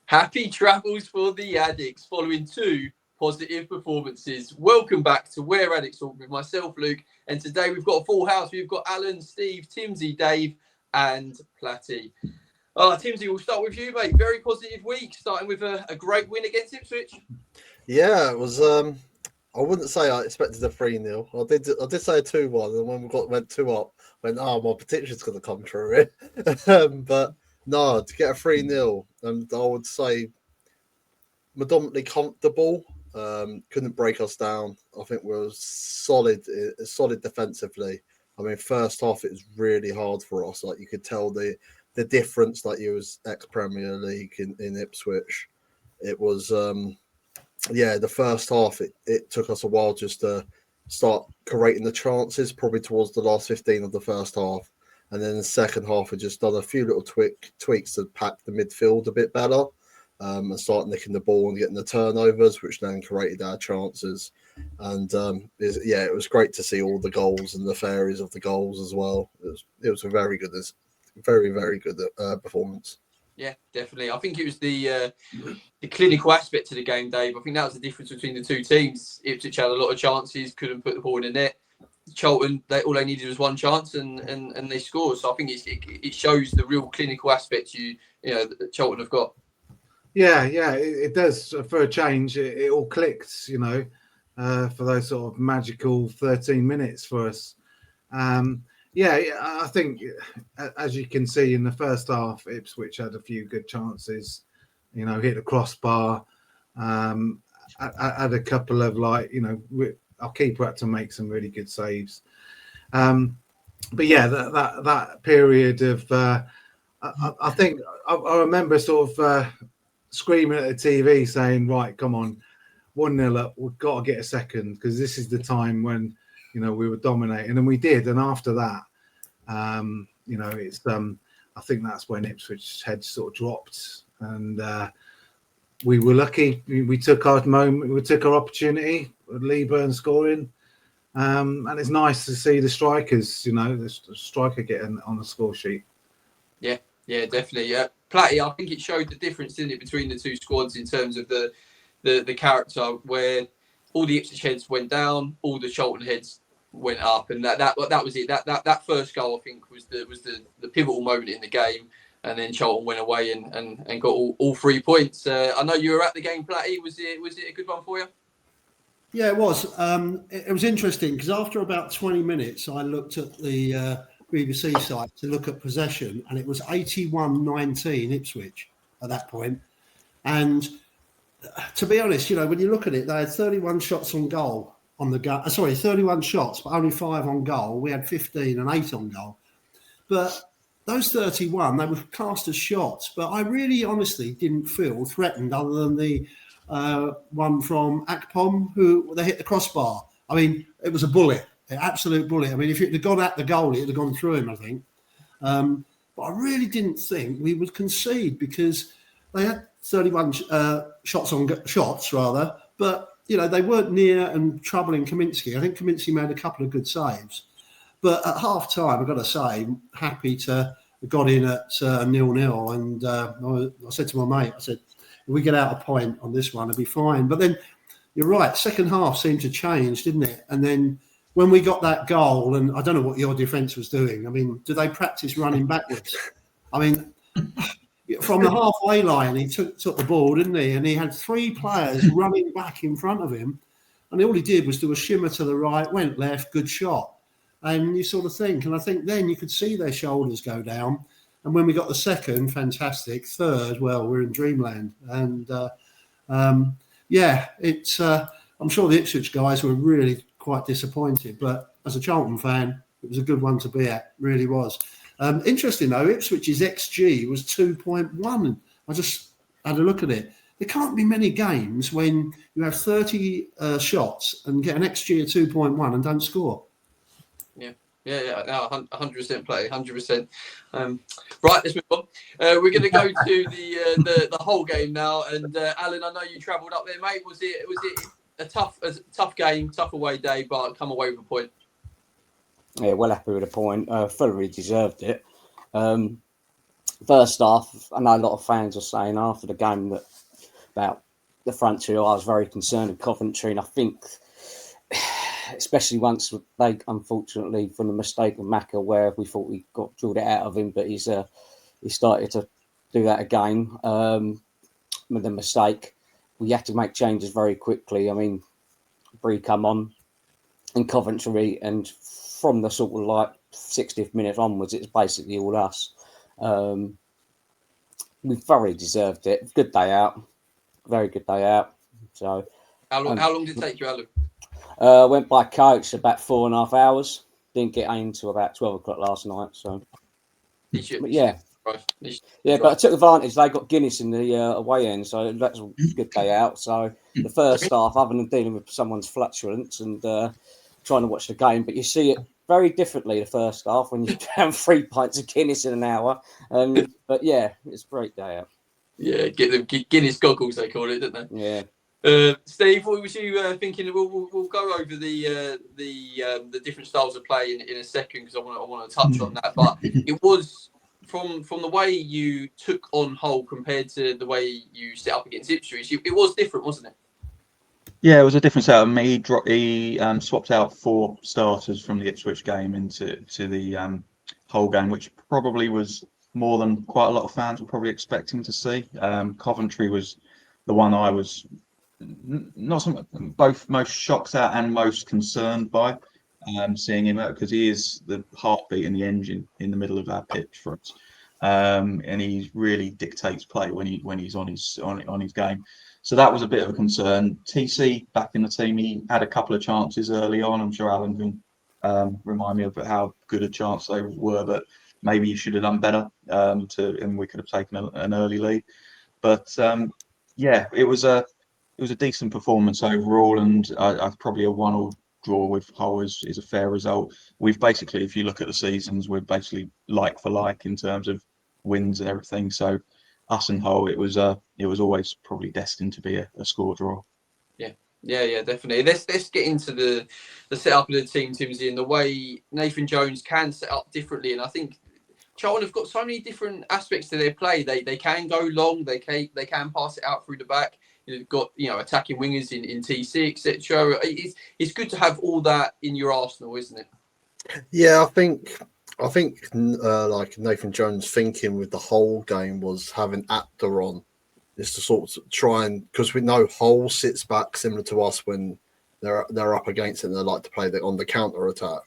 Happy travels for the Addicts following 2 positive performances. Welcome back to Where Addicks Walk with myself, Luke. And today we've got a full house. We've got Alan, Steve, Timsy, Dave, and Platty. Timsy, we'll start with you, mate. Very positive week, starting with a great win against Ipswich. Yeah, it was. I wouldn't say I expected a 3-0. I did say a 2-1, and when we went 2 up, my prediction's going to come true. But no, to get a 3-0, and I would say predominantly comfortable. Couldn't break us down. I think we were solid defensively. I mean, first half it was really hard for us. Like you could tell the difference. Like you was ex-Premier League in Ipswich. It was the first half it took us a while just to start creating the chances. Probably towards the last 15 of the first half, and then the second half we just done a few little tweaks to pack the midfield a bit better. And start nicking the ball and getting the turnovers, which then created our chances. And it was great to see all the goals and the fairies of the goals as well. It was a very good performance. Yeah, definitely. I think it was the clinical aspect to the game, Dave. I think that was the difference between the two teams. Ipswich had a lot of chances, couldn't put the ball in the net. Charlton, all they needed was one chance and they scored. So I think it shows the real clinical aspect that Charlton have got. Yeah, it does. For a change, it all clicked, for those sort of magical 13 minutes for us. I think, as you can see in the first half, Ipswich had a few good chances, hit the crossbar, had a couple of our keeper had to make some really good saves. But yeah, that period of, I think I remember sort of, screaming at the TV saying, right, come on, 1-0 up, we've got to get a second because this is the time when, we were dominating, and we did. And after that, it's I think that's when Ipswich's head sort of dropped, and we were lucky. We took our moment, we took our opportunity with Lee Burn scoring, and it's nice to see the strikers, the striker getting on the score sheet. Yeah, definitely. Yeah, Platty, I think it showed the difference, didn't it, between the two squads in terms of the character, where all the Ipswich heads went down, all the Charlton heads went up, and that was it. That first goal, I think, was the pivotal moment in the game, and then Charlton went away and got all 3 points. I know you were at the game, Platty. Was it a good one for you? Yeah, it was. It was interesting because after about 20 minutes, I looked at the BBC site to look at possession, and it was 81-19 Ipswich at that point. And to be honest, when you look at it, they had 31 shots on goal on the go. 31 shots, but only 5 on goal. We had 15 and 8 on goal. But those 31, they were classed as shots. But I really honestly didn't feel threatened other than the one from Akpom, who they hit the crossbar. I mean, it was a bullet. An absolute bullet. I mean, if it had gone at the goal, it would have gone through him, I think. But I really didn't think we would concede because they had 31 shots, but they weren't near and troubling Kaminsky. I think Kaminsky made a couple of good saves. But at half time, I've got to say, happy to have got in at 0-0. And I said to my mate, if we get out a point on this one, it'll be fine. But then you're right, second half seemed to change, didn't it? And then when we got that goal, and I don't know what your defence was doing. I mean, do they practice running backwards? I mean, from the halfway line, he took the ball, didn't he? And he had 3 players running back in front of him. And all he did was do a shimmer to the right, went left, good shot. And you sort of think, and I think then you could see their shoulders go down. And when we got the second, fantastic. Third, well, we're in dreamland. And I'm sure the Ipswich guys were really quite disappointed, but as a Charlton fan, it was a good one to be at, really was. Interesting though, Ipswich's XG was 2.1. I just had a look at it. There can't be many games when you have 30 shots and get an XG of 2.1 and don't score. Yeah, no, 100% play, 100%. Right, let's move on. We're going to go to the whole game now. And Alan, I know you travelled up there, mate. Was it a tough game, tough away day, but come away with a point? Yeah, well happy with a point. Fully deserved it. first half, I know a lot of fans are saying after the game that about the front two, I was very concerned with Coventry, and I think, especially once they, unfortunately, from the mistake of Macca, where we thought we got drilled it out of him, but he started to do that again with a mistake. We had to make changes very quickly. I mean, Bree come on in Coventry, and from the sort of like 60th minute onwards, it's basically all us. We thoroughly deserved it. Good day out. Very good day out. So, how long did it take you, Alan? Went by coach about 4.5 hours. Didn't get in until about 12 o'clock last night. So, but yeah. But I took advantage. They got Guinness in the away end, so that's a good day out. So the first half, other than dealing with someone's flatulence and trying to watch the game, but you see it very differently the first half when you have 3 pints of Guinness in an hour. But yeah, it's a great day out. Yeah, get the Guinness goggles, they call it, don't they? Yeah. Steve, what was you thinking? We'll go over the different styles of play in a second, because I want to touch on that. But it was from the way you took on Hull compared to the way you set up against Ipswich. It was different, wasn't it? Yeah, it was a different setup. He swapped out 4 starters from the Ipswich game into the Hull game, which probably was more than quite a lot of fans were probably expecting to see. Coventry was the one I was both most shocked at and most concerned by, seeing him out, because he is the heartbeat and the engine in the middle of our pitch for us, and he really dictates play when he's on his game. So that was a bit of a concern. TC back in the team, he had a couple of chances early on. I'm sure Alan can remind me of how good a chance they were, but maybe he should have done better, and we could have taken an early lead. But yeah, it was a decent performance overall, and I probably a 1-1 draw with Hull is a fair result. We've basically, if you look at the seasons, we're basically like for like in terms of wins and everything. So us and Hull, it was always probably destined to be a score draw. Yeah, definitely. Let's get into the setup of the team, Timsy, and the way Nathan Jones can set up differently. And I think Charlton have got so many different aspects to their play. They can go long. They can pass it out through the back. You've got attacking wingers in TC, etc. It's good to have all that in your arsenal, isn't it? Yeah, I think like Nathan Jones' thinking with the whole game was having Apter on, is to sort of try and, because we know Hull sits back similar to us when they're up against it and they like to play on the counter attack.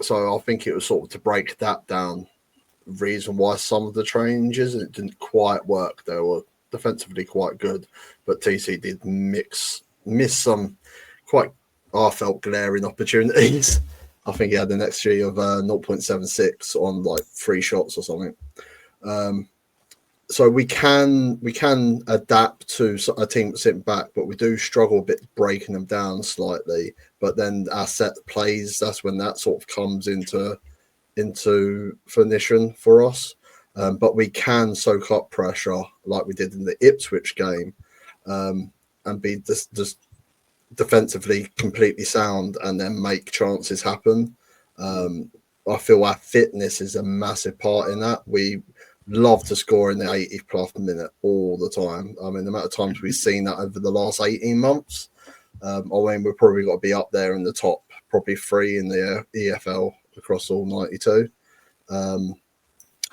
So I think it was sort of to break that down. Reason why some of the changes, it didn't quite work. They were defensively quite good, but TC did miss some quite, I felt, glaring opportunities. I think he had an XG of 0.76 on like 3 shots or something. So we can adapt to a team sitting back, but we do struggle a bit breaking them down slightly. But then our set plays, that's when that sort of comes into finition for us. But we can soak up pressure like we did in the Ipswich game, and be just defensively completely sound and then make chances happen. I feel our fitness is a massive part in that. We love to score in the 80th plus minute all the time. I mean, the amount of times we've seen that over the last 18 months, I mean, we've probably got to be up there in the top, probably 3 in the EFL across all 92.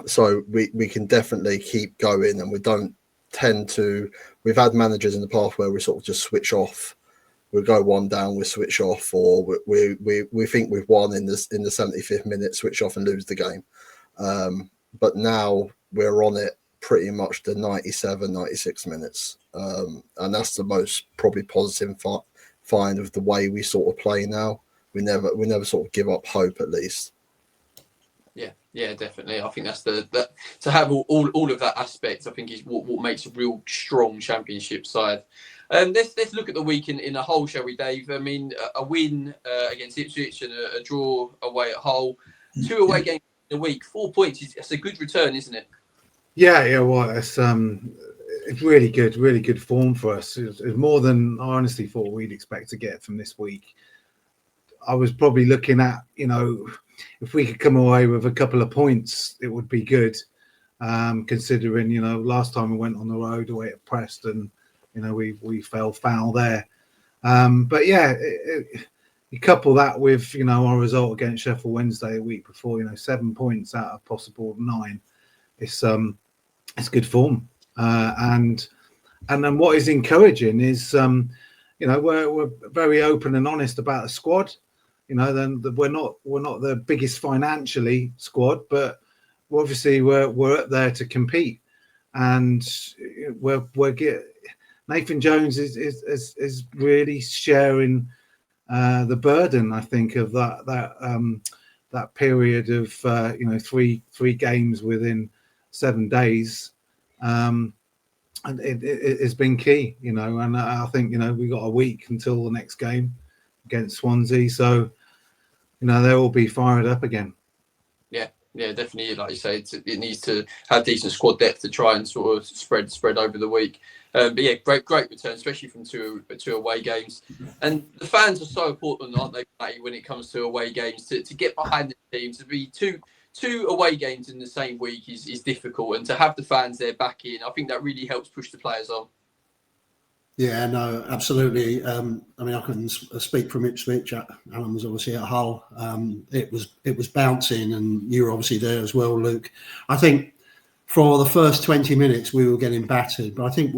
So we can definitely keep going, and we don't tend to. We've had managers in the past where we sort of just switch off. We go 1 down, we switch off, or we think we've won in the 75th minute, switch off and lose the game. But now we're on it pretty much the 97, 96 minutes, and that's the most probably positive find of the way we sort of play now. We never sort of give up hope, at least. Yeah, definitely. I think that's that to have all of that aspect, I think, is what makes a real strong championship side. Let's look at the week in a whole, shall we, Dave? I mean, a win against Ipswich and a draw away at Hull, 2 away games in a week, 4 points. It's a good return, isn't it? Yeah. Well, it's really good form for us. It's more than I honestly thought we'd expect to get from this week. I was probably looking at, if we could come away with a couple of points, it would be good. Considering, last time we went on the road away at Preston, we fell foul there. But yeah, you couple that with, our result against Sheffield Wednesday a week before, 7 points out of possible 9. It's good form. And then what is encouraging is, we're very open and honest about the squad. Then we're not the biggest financially squad, but obviously we're up there to compete, and Nathan Jones is really sharing the burden, I think, of that period of 3 games within 7 days. And it has been key, and I think, we got a week until the next game against Swansea. So, they'll all be fired up again. Yeah, definitely. Like you say, it needs to have decent squad depth to try and sort of spread over the week. But yeah, great return, especially from two away games. And the fans are so important, aren't they, Matty, when it comes to away games, to get behind the team, to be two away games in the same week is difficult, and to have the fans there back in, I think that really helps push the players on. Yeah, no, absolutely. I can speak from Ipswich. Alan was obviously at Hull. It was bouncing, and you were obviously there as well, Luke. I think for the first 20 minutes we were getting battered, but I think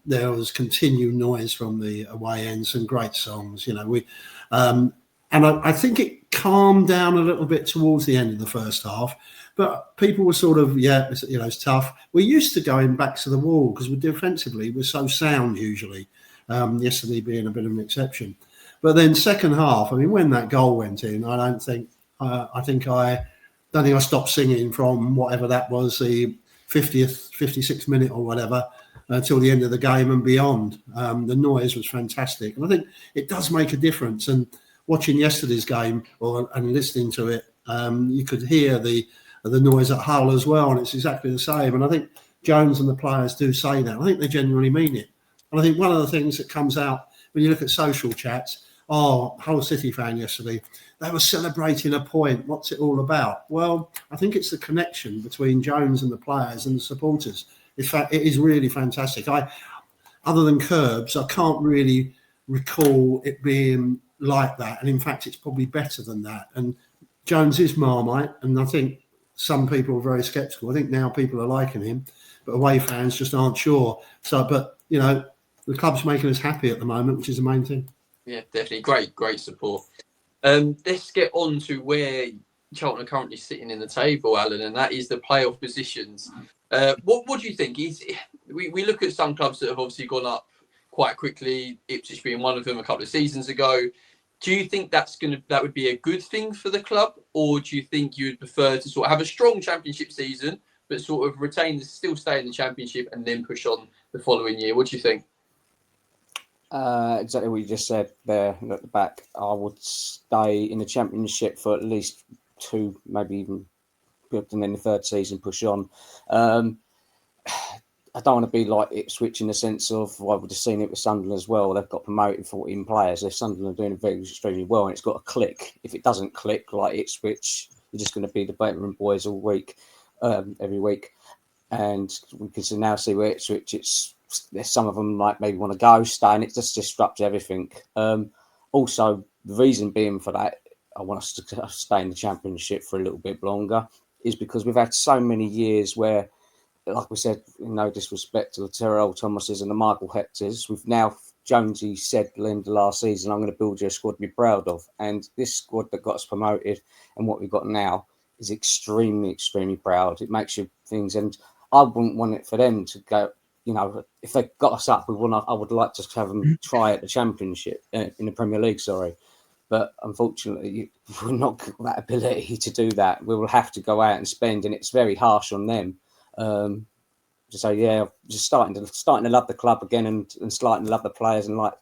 there was continued noise from the away end, some great songs. And I think it calmed down a little bit towards the end of the first half, but people were sort of, it's tough. We're used to going back to the wall because defensively we're so sound usually, yesterday being a bit of an exception. But then second half, when that goal went in, I think I stopped singing from whatever that was, the 50th, 56th minute or whatever, until the end of the game and beyond. The noise was fantastic. And I think it does make a difference. And watching yesterday's game and listening to it, you could hear the noise at Hull as well, and it's exactly the same. And I think Jones and the players do say that. I think they genuinely mean it. And I think one of the things that comes out when you look at social chats, Hull City fan yesterday, they were celebrating a point. What's it all about? Well, I think it's the connection between Jones and the players and the supporters. In fact, it is really fantastic. Other than Curbs, I can't really recall it being like that. And in fact, it's probably better than that. And Jones is Marmite, and I think some people are very sceptical. I think now people are liking him, but away fans just aren't sure. So, but, the club's making us happy at the moment, which is the main thing. Yeah, definitely. Great support. Let's get on to where Charlton are currently sitting in the table, Alan, and that is the playoff positions. What do you think? We look at some clubs that have obviously gone up quite quickly, Ipswich being one of them a couple of seasons ago. Do you think that would be a good thing for the club, or do you think you'd prefer to sort of have a strong championship season, but sort of still stay in the championship and then push on the following year? What do you think? Exactly what you just said there at the back. I would stay in the championship for at least 2, maybe even, and then the third season push on. I don't want to be like Ipswich in the sense of, I would have seen it with Sunderland as well. They've got promoted 14 players. If Sunderland are doing very extremely well, and it's got to click. If it doesn't click like Ipswich, you're just going to be the veteran boys all week, every week. And we can now see where Ipswich, there's some of them like maybe want to go, stay, and it just disrupts everything. Also, the reason being for that, I want us to stay in the championship for a little bit longer, is because we've had so many years where, like we said, no disrespect to the Terrell Thomases and the Michael Hectors, we've now, Jonesy said at the end of last season, I'm going to build you a squad to be proud of. And this squad that got us promoted and what we've got now is extremely, extremely proud. It makes you things, and I wouldn't want it for them to go, if they got us up, I would like to have them try at the championship, in the Premier League, sorry. But unfortunately, we're not got that ability to do that. We will have to go out and spend, and it's very harsh on them. So yeah, just starting to love the club again, and starting to love the players, and like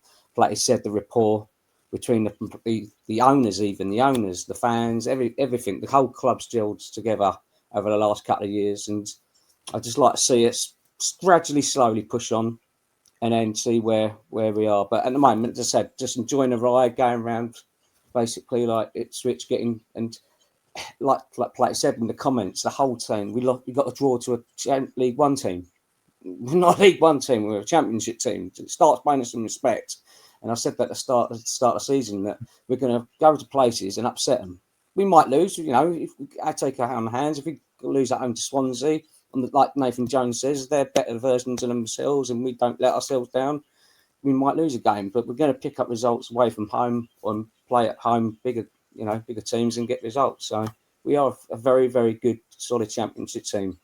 he said, the rapport between the owners, the fans, everything. The whole club's gelled together over the last couple of years, and I'd just like to see us gradually, slowly push on, and then see where we are. But at the moment, as I said, just enjoying the ride, going around, basically like Ipswich getting, and like Platt said in the comments, the whole team, we got a draw to a League One team. We're not a League One team, we're a Championship team. It starts paying us some respect. And I said that at the start of the season, that we're going to go to places and upset them. We might lose, if I take our own hands, if we lose at home to Swansea, and like Nathan Jones says, they're better versions of themselves and we don't let ourselves down, we might lose a game, but we're going to pick up results away from home and play at home, bigger teams and get results. So we are a very, very good, solid Championship team.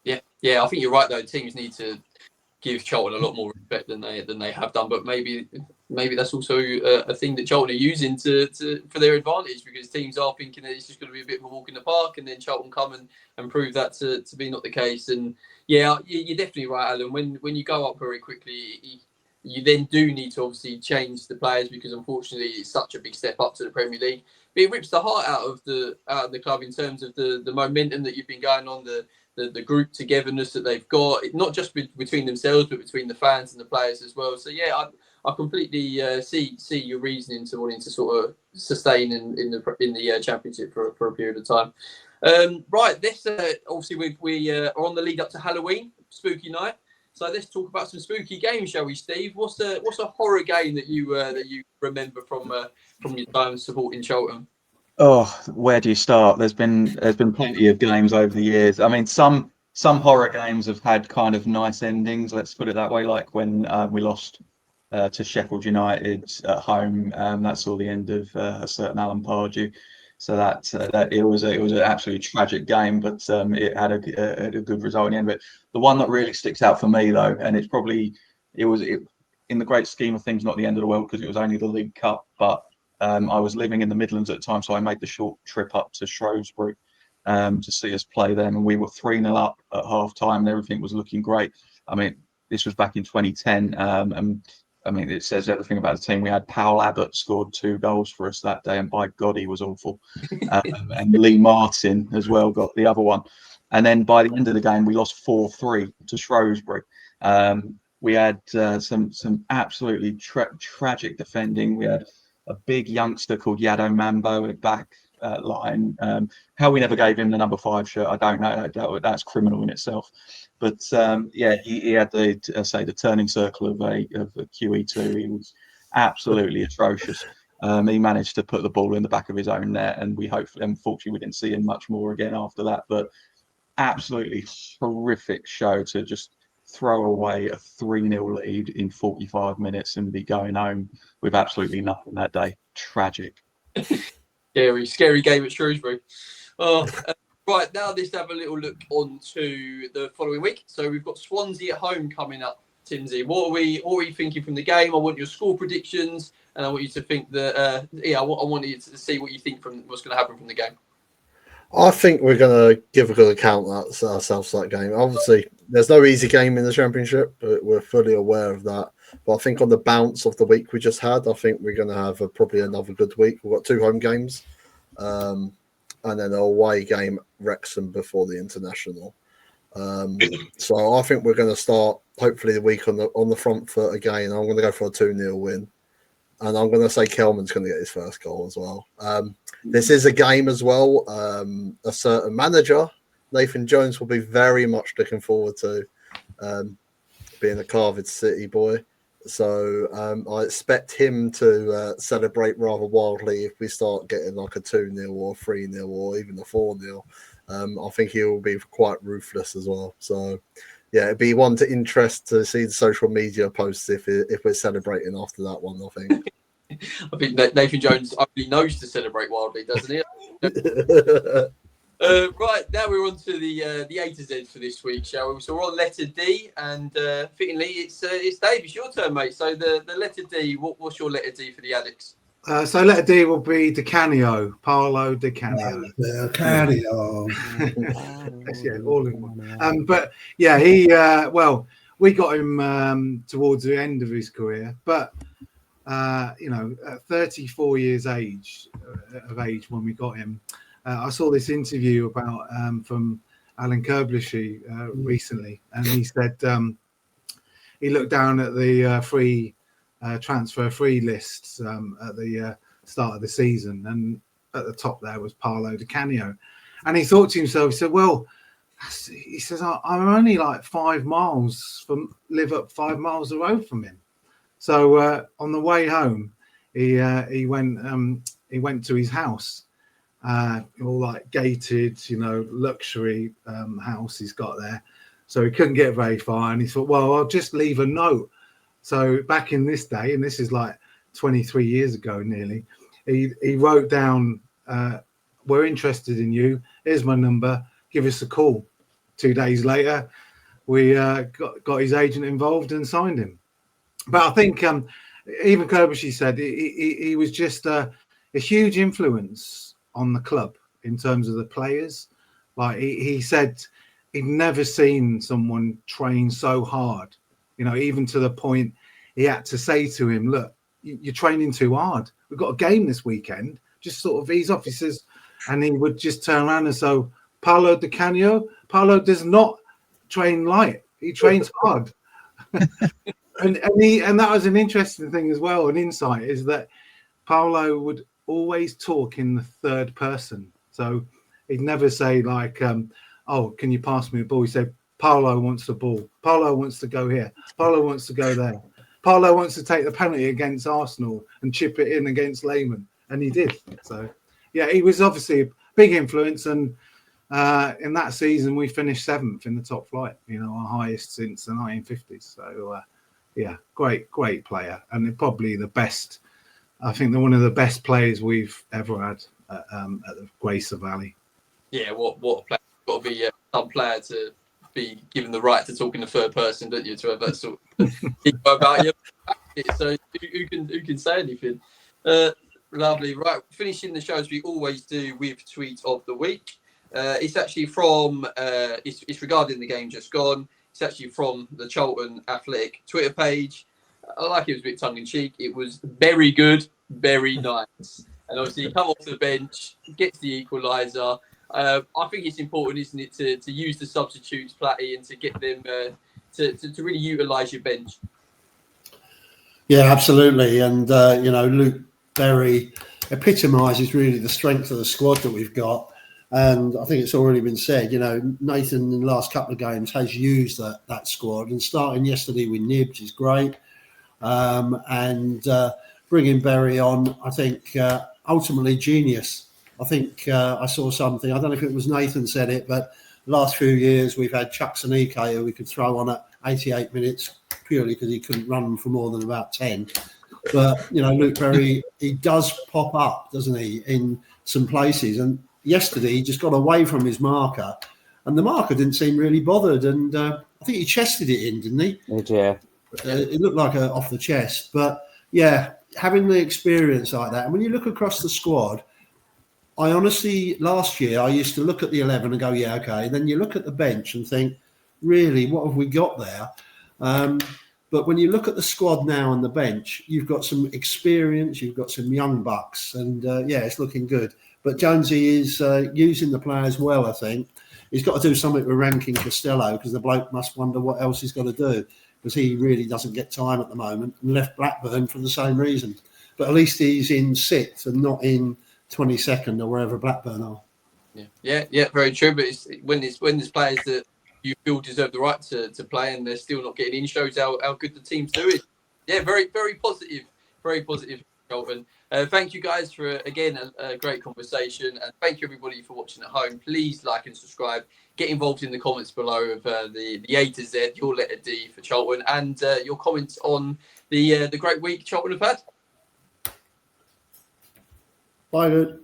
Yeah, I think you're right though. Teams need to give Charlton a lot more respect than they have done, but maybe that's also a thing that Charlton are using for their advantage, because teams are thinking that it's just going to be a bit of a walk in the park, and then Charlton come and prove that to be not the case. And yeah, you're definitely right, Alan. When you go up very quickly, you then do need to obviously change the players, because unfortunately it's such a big step up to the Premier League. But it rips the heart out of the club in terms of the momentum that you've been going on, the group togetherness that they've got, not just between themselves, but between the fans and the players as well. So yeah, I completely see your reasoning to wanting to sort of sustain in the Championship for a period of time. Right, this obviously we are on the lead up to Halloween, spooky night. So let's talk about some spooky games, shall we, Steve? What's a horror game that you remember from your time supporting Charlton? Oh, where do you start? There's been plenty of games over the years. I mean, some horror games have had kind of nice endings. Let's put it that way. Like when we lost to Sheffield United at home, that saw the end of a certain Alan Pardew. So that it was an absolutely tragic game, but it had a good result in the end. But the one that really sticks out for me though, and it's probably in the great scheme of things, not the end of the world, because it was only the League Cup, but I was living in the Midlands at the time, so I made the short trip up to Shrewsbury to see us play them, and we were 3-0 up at half time, and everything was looking great. I mean, this was back in 2010, and I mean, it says everything about the team. We had Powell Abbott scored 2 goals for us that day, and by God, he was awful. And Lee Martin as well got the other one. And then by the end of the game, we lost 4-3 to Shrewsbury. We had some absolutely tragic defending. We had a big youngster called Yado Mambo at back line. How we never gave him the number 5 shirt, I don't know. That's criminal in itself. But yeah, he had the turning circle of a QE2. He was absolutely atrocious. He managed to put the ball in the back of his own net, and unfortunately, we didn't see him much more again after that. But absolutely horrific show to just throw away a 3-0 lead in 45 minutes and be going home with absolutely nothing that day. Tragic. Scary game at Shrewsbury. Oh, right, now let's have a little look on to the following week. So we've got Swansea at home coming up, Timsy. What are you thinking from the game? I want your score predictions, and I want you to think that I want you to see what you think from what's going to happen from the game. I think we're going to give a good account of ourselves that game. Obviously, there's no easy game in the Championship, but we're fully aware of that. But I think on the bounce of the week we just had, I think we're going to have probably another good week. We've got 2 home games, and then an away game, Wrexham, before the international. So I think we're going to start hopefully the week on the front foot again. I'm going to go for a 2-0 win. And I'm going to say Kelman's going to get his first goal as well. This is a game as well. A certain manager, Nathan Jones, will be very much looking forward to being a Cardiff City boy. So I expect him to celebrate rather wildly if we start getting like a 2-0 or a 3-0 or even a 4-0. I think he will be quite ruthless as well. So yeah, it'd be one to interest to see the social media posts if we're celebrating after that one, I think. I think Nathan Jones only knows to celebrate wildly, doesn't he? Right, now we're on to the A to Z for this week, shall we? So we're on letter D, and fittingly, it's Dave. It's your turn, mate. So the letter D. What's your letter D for the Addicks? So letter D will be Di Canio, Paolo Di Canio. Canio. Yeah, all in one. But yeah, he we got him towards the end of his career, but at 34 years of age when we got him. I saw this interview about from Alan Kerblishy recently, and he said he looked down at the free transfer free lists at the start of the season, and at the top there was Paolo Di Canio, and he thought to himself, he said, "Well," he says, "I'm only like 5 miles live up 5 miles the road from him." So on the way home, he went to his house, all like gated, luxury house he's got there. So he couldn't get very far, and he thought, well, I'll just leave a note. So back in this day, and this is like 23 years ago nearly, he wrote down, "We're interested in you. Here's my number. Give us a call." 2 days later, we got his agent involved and signed him. But I think even Klobuchar said he was just a huge influence on the club in terms of the players. Like he said, he'd never seen someone train so hard, even to the point he had to say to him, "Look, you're training too hard. We've got a game this weekend. Just sort of ease off." He says, and he would just turn around and say, "Paolo Di Canio, Paolo does not train light. He trains hard." and that was an interesting thing as well. An insight is that Paolo would always talk in the third person. So he'd never say like, "Oh, can you pass me a ball?" He said, "Paolo wants the ball. Paolo wants to go here. Paolo wants to go there. Paolo wants to take the penalty against Arsenal and chip it in against Lehman." And he did. So, yeah, he was obviously a big influence. And in that season, we finished 7th in the top flight, our highest since the 1950s. So, yeah, great player. And probably the best, I think they're one of the best players we've ever had at the Gracer Valley. Yeah, what a player. Got to be some player to be given the right to talk in the third person, don't you? To have that sort of ego about you. So who can say anything? Lovely. Right, finishing the show as we always do with tweet of the week. It's actually from it's regarding the game just gone. It's actually from the Charlton Athletic Twitter page. I like it was a bit tongue in cheek. It was very good, very nice. And obviously, he come off the bench, gets the equaliser. I think it's important, isn't it, to use the substitutes, Platty, and to get them to really utilise your bench. Yeah, absolutely. And Luke Berry epitomises really the strength of the squad that we've got. And I think it's already been said, Nathan in the last couple of games has used that squad, and starting yesterday with Nibs is great. And bringing Berry on, I think, ultimately genius. I think I saw something, I don't know if it was Nathan said it, but the last few years we've had Chuck Sanike who we could throw on at 88 minutes purely because he couldn't run for more than about 10. But, Luke Berry, he does pop up, doesn't he, in some places. And yesterday he just got away from his marker, and the marker didn't seem really bothered. And I think he chested it in, didn't he? Yeah. It looked like off the chest. But, yeah, having the experience like that. And when you look across the squad, I honestly, last year, I used to look at the 11 and go, yeah, okay. Then you look at the bench and think, really, what have we got there? But when you look at the squad now on the bench, you've got some experience, you've got some young bucks, and it's looking good. But Jonesy is using the players well, I think. He's got to do something with ranking Costello, because the bloke must wonder what else he's got to do, because he really doesn't get time at the moment, and left Blackburn for the same reason. But at least he's in 6th and not in 22nd or wherever Blackburn are. Yeah, very true. But it's when there's players that you feel deserve the right to play and they're still not getting in, shows how good the team's doing. Yeah, very, very positive. Very positive, Charlton. Thank you guys for, again, a great conversation. And thank you, everybody, for watching at home. Please like and subscribe. Get involved in the comments below of the A to Z, your letter D for Charlton, and your comments on the great week Charlton have had. Bye, dude.